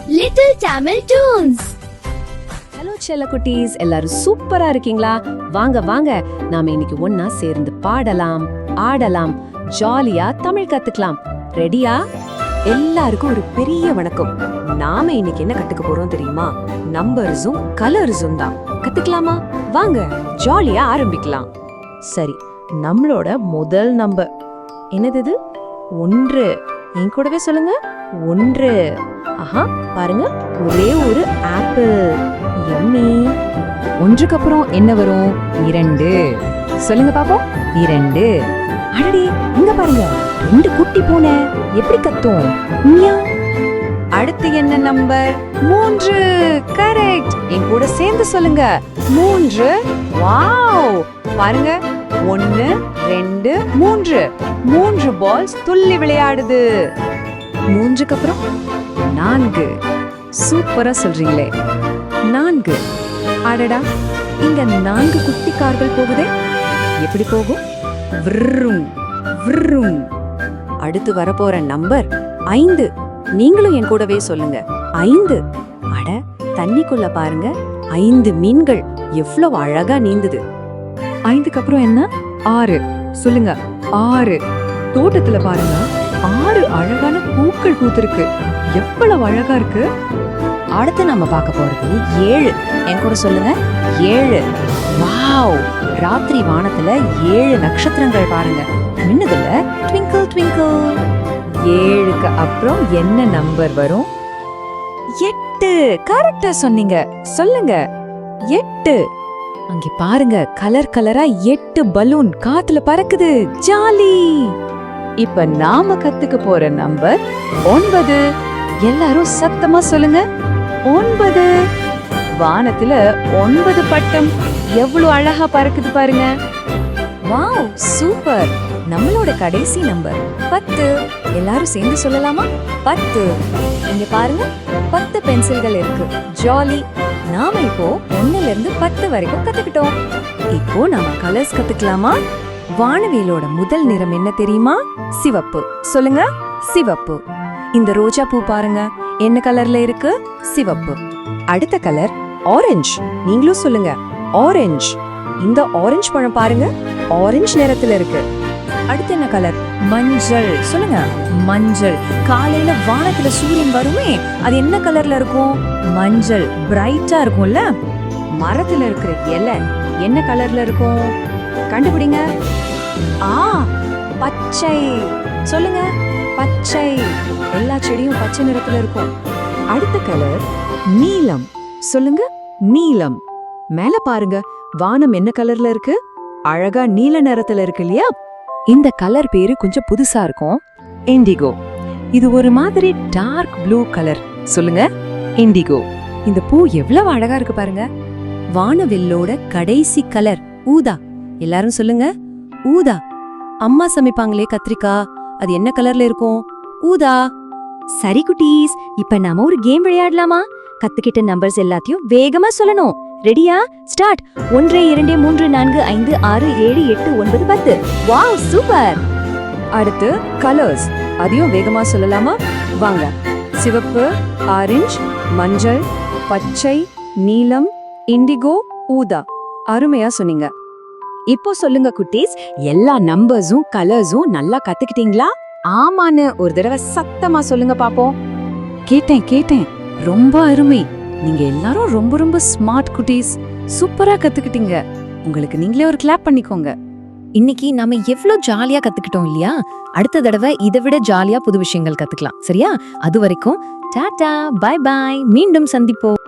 Little Tamil Tunes. Hello செல்ல குட்டீஸ், எல்லாரும் சூப்பரா இருக்கீங்களா? வாங்க வாங்க, நாம இன்னைக்கு ஒன்னா சேர்ந்து பாடலாம், ஆடலாம், ஜாலியா தமிழ் கத்துக்கலாம். ரெடியா? எல்லாருக்கும் ஒரு பெரிய வணக்கம். நாம இன்னைக்கு என்ன கத்துக்க போறோம் தெரியுமா? நம்பர்ஸும் கலர்ஸும் தான். கத்துக்கலாமா? வாங்க ஜாலியா ஆரம்பிக்கலாம். சரி, நம்மளோட முதல் நம்பர் என்னது? இது 1. என் கூடவே சொல்லுங்க, 1. ஆஹா, பாருங்க, ஒரே ஒரு ஆப்பிள். யம்மி. 1க்கு அப்புறம் என்ன வரும்? 2. சொல்லுங்க பாப்போம். 2. அடடி, இங்க பாருங்க, 2 குட்டி பூனை எப்படி கத்தும்? மியாவ். அடுத்து என்ன நம்பர்? 3. கரெக்ட். என் கூட சேர்ந்து சொல்லுங்க, 3. வாவ், பாருங்க, 1 2 3 3 பால்ஸ் துள்ளி விளையாடுது. 3க்கு அப்புறம் 4. சூப்பரா சொல்றீங்களே. 4. அடடா, இங்க 4 குட்டி கார்கள் போகுதே. எப்படி போகும்? விர்ரும் விர்ரும். அடுத்து வரப்போற நம்பர் 5. நீங்களும் என் கூடவே சொல்லுங்க, 5. அட, தண்ணிக்குள்ள பாருங்க, 5 மீன்கள் எவ்வளவு அழகா நீந்துது. 5க்கு அப்புறம் என்ன? 6. சொல்லுங்க, 6. தோட்டத்துல பாருங்க, 6 அழகான பூக்கள் பூத்திருக்கு. எவ்வளவு அழகா இருக்கு. அடுத்து நம்ம பார்க்க போறது 7. என் கூட சொல்லுங்க, 7. வாவ், ராத்திரி வானத்துல 7 நட்சத்திரங்கள் பாருங்க, மின்னுதுல, ட்விங்கிள் ட்விங்கிள். 7க்கு அப்புறம் என்ன நம்பர் வரும்? 8. கரெக்டா சொன்னீங்க. சொல்லுங்க, 8. அங்க பாருங்க, கலர் கலரா 8 பலூன் காத்துல பறக்குது. ஜாலி. இப்ப நாம கத்துக்க போற நம்பர் 9. எல்லாரும் சத்தமா சொல்லுங்க, 9. வானத்துல 9 பட்டம் எவ்வளவு அழகா பறக்குது பாருங்க. Wow, super. நம்மளோட கடைசி நம்பர் 10. எல்லாரும் சேர்ந்து சொல்லலாமா? 10. இங்க பாருங்க, 10 பென்சில்கள் இருக்கு. ஜாலி. நாம இப்போ 1ல இருந்து 10 வரைக்கும் கத்துக்கிட்டோம். இப்போ நாம கலர்ஸ் கத்துக்கலாமா? வானவியலோட முதல் நிறம் என்ன தெரியுமா? சிவப்பு. சொல்லுங்க, சிவப்பு. இந்த ரோஜா பூ பாருங்க, என்ன கலர்ல இருக்கு? சிவப்பு. அடுத்த கலர் ஆரஞ்சு. நீங்களும் சொல்லுங்க, ஆரஞ்சு. இந்த ஆரஞ்சு பழம் பாருங்க, ஆரஞ்சு நிறத்துல இருக்கு. அடுத்து என்ன கலர்? மஞ்சள். சொல்லுங்க, மஞ்சள். காலையில வானத்துல சூரியன் வருமே, அது என்ன கலர்ல இருக்கும்? மஞ்சள். பிரைட்டா இருக்கும்ல. மரத்துல இருக்கிற இலை என்ன கலர்ல இருக்கும்? கண்டுபிடிங்க. பச்சை. சொல்லுங்க, பச்சை. எல்லா செடியும் பச்சை நிறத்துல இருக்கும். அடுத்த கலர் நீலம். சொல்லுங்க, நீலம். மேல பாருங்க, வானம் என்ன கலர்ல இருக்கு? அழகா நீல நிறத்துல இருக்கு இல்லையா? இந்த கலர் பேரு கொஞ்சம் புதுசா இருக்கும். இண்டிகோ. இது ஒரு மாதிரி டார்க் ப்ளூ கலர். சொல்லுங்க, இண்டிகோ. இந்த பூ எவ்வளவு அழகா இருக்கு பாருங்க. வானவில்லோட கடைசி கலர் ஊதா. எல்லாரும் சொல்லுங்க, ஊதா. அம்மா சமைப்பாங்களே கத்திரிக்காய், அது என்ன கலர்ல இருக்கும்? ஊதா. சரி குட்டீஸ், இப்ப நாம ஒரு கேம் விளையாடலாமா? கத்துக்கிட்ட நம்பர்ஸ் எல்லாத்தையும் வேகமா சொல்லணும். ரெடியா? ஸ்டார்ட். 1 2 3 4 5 6 7 8 9 10. Wow, super. அடுத்து கலர்ஸ், அதையும் வேகமா சொல்லலாமா? வாங்க. சிவப்பு, ஆரஞ்சு, மஞ்சள், பச்சை, நீலம், இண்டிகோ, ஊதா. அருமையா சொன்னீங்க. இப்போ சொல்லுங்க குட்டீஸ், எல்லா நம்பர்ஸும் கலர்ஸும் நல்லா கத்துக்கிட்டீங்களா? ஆமான்னு ஒரு தடவை சத்தமா சொல்லுங்க பாப்போம். கேட்டேன். ரொம்ப அருமை. நீங்க எல்லாரும் ரொம்ப ரொம்ப ஸ்மார்ட் குட்டீஸ். சூப்பரா கத்துக்கிட்டீங்க. உங்களுக்கு நீங்களே ஒரு கிளாப் பண்ணிக்கோங்க. இன்னைக்கு நாம எவ்வளவு ஜாலியா கத்துக்கிட்டோம் இல்லையா? அடுத்த தடவை இதை விட ஜாலியா புது விஷயங்கள் கத்துக்கலாம். சரியா? அது வரைக்கும் டாடா, பை பை. மீண்டும் சந்திப்போம்.